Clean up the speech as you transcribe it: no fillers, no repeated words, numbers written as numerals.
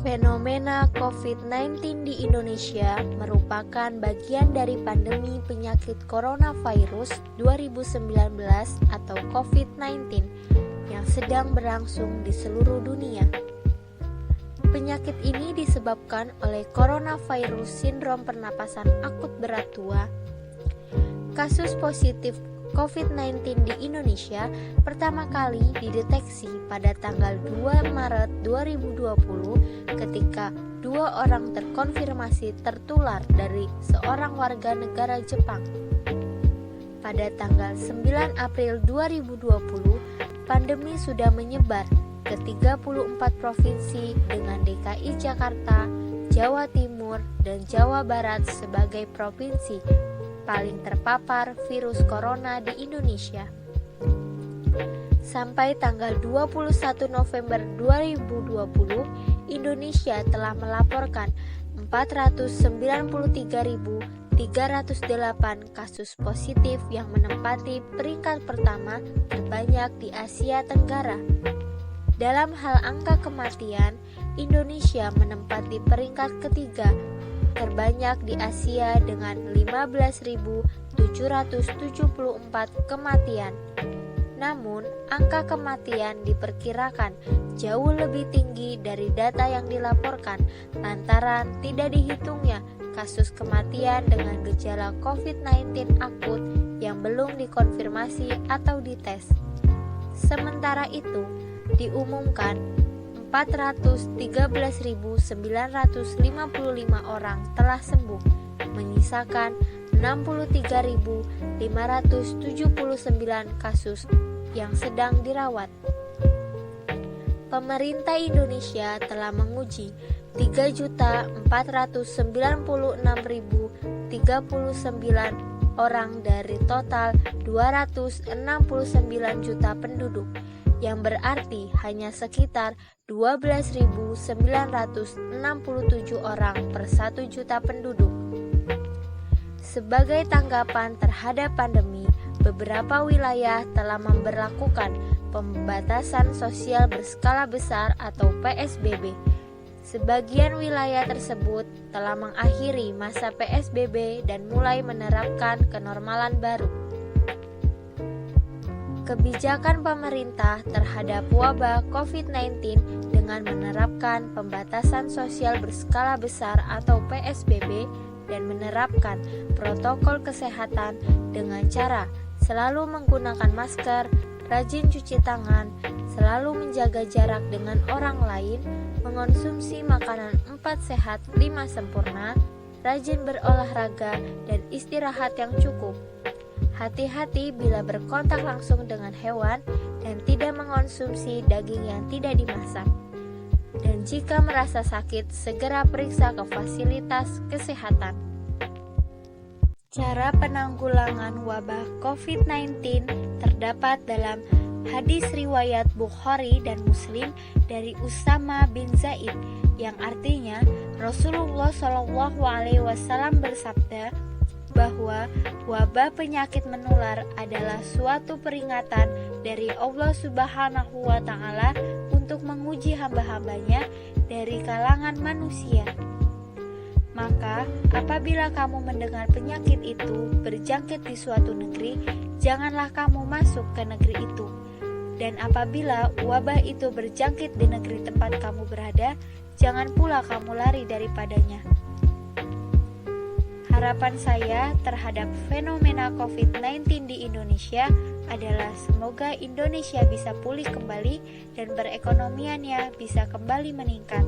Fenomena COVID-19 di Indonesia merupakan bagian dari pandemi penyakit coronavirus 2019 atau COVID-19 yang sedang berlangsung di seluruh dunia. Penyakit ini disebabkan oleh coronavirus sindrom pernapasan akut berat tua. Kasus positif COVID-19 di Indonesia pertama kali dideteksi pada tanggal 2 Maret 2020 ketika 2 orang terkonfirmasi tertular dari seorang warga negara Jepang. Pada tanggal 9 April 2020, pandemi sudah menyebar ke 34 provinsi dengan DKI Jakarta, Jawa Timur, dan Jawa Barat sebagai provinsi paling terpapar virus corona di Indonesia. Sampai tanggal 21 November 2020, Indonesia telah melaporkan 493.308 kasus positif yang menempati peringkat pertama terbanyak di Asia Tenggara. Dalam hal angka kematian, Indonesia menempati peringkat ketiga terbanyak di Asia dengan 15.774 kematian. Namun, angka kematian diperkirakan jauh lebih tinggi dari data yang dilaporkan lantaran tidak dihitungnya kasus kematian dengan gejala COVID-19 akut yang belum dikonfirmasi atau dites. Sementara itu, diumumkan 413.955 orang telah sembuh, menyisakan 63.579 kasus yang sedang dirawat. Pemerintah Indonesia telah menguji 3.496.039 orang dari total 269 juta penduduk, yang berarti hanya sekitar 12.967 orang per 1 juta penduduk. Sebagai tanggapan terhadap pandemi, beberapa wilayah telah memberlakukan pembatasan sosial berskala besar atau PSBB. Sebagian wilayah tersebut telah mengakhiri masa PSBB dan mulai menerapkan kenormalan baru. Kebijakan pemerintah terhadap wabah COVID-19 dengan menerapkan pembatasan sosial berskala besar atau PSBB dan menerapkan protokol kesehatan dengan cara selalu menggunakan masker, rajin cuci tangan, selalu menjaga jarak dengan orang lain, mengonsumsi makanan 4 sehat 5 sempurna, rajin berolahraga dan istirahat yang cukup. Hati-hati bila berkontak langsung dengan hewan dan tidak mengonsumsi daging yang tidak dimasak. Dan jika merasa sakit, segera periksa ke fasilitas kesehatan. Cara penanggulangan wabah COVID-19 terdapat dalam hadis riwayat Bukhari dan Muslim dari Usama bin Zaid yang artinya Rasulullah SAW bersabda bahwa wabah penyakit menular adalah suatu peringatan dari Allah Subhanahu wa Ta'ala untuk menguji hamba-hambanya dari kalangan manusia. Maka, apabila kamu mendengar penyakit itu berjangkit di suatu negeri, janganlah kamu masuk ke negeri itu. Dan apabila wabah itu berjangkit di negeri tempat kamu berada, jangan pula kamu lari daripadanya. Harapan saya terhadap fenomena COVID-19 di Indonesia adalah semoga Indonesia bisa pulih kembali dan perekonomiannya bisa kembali meningkat.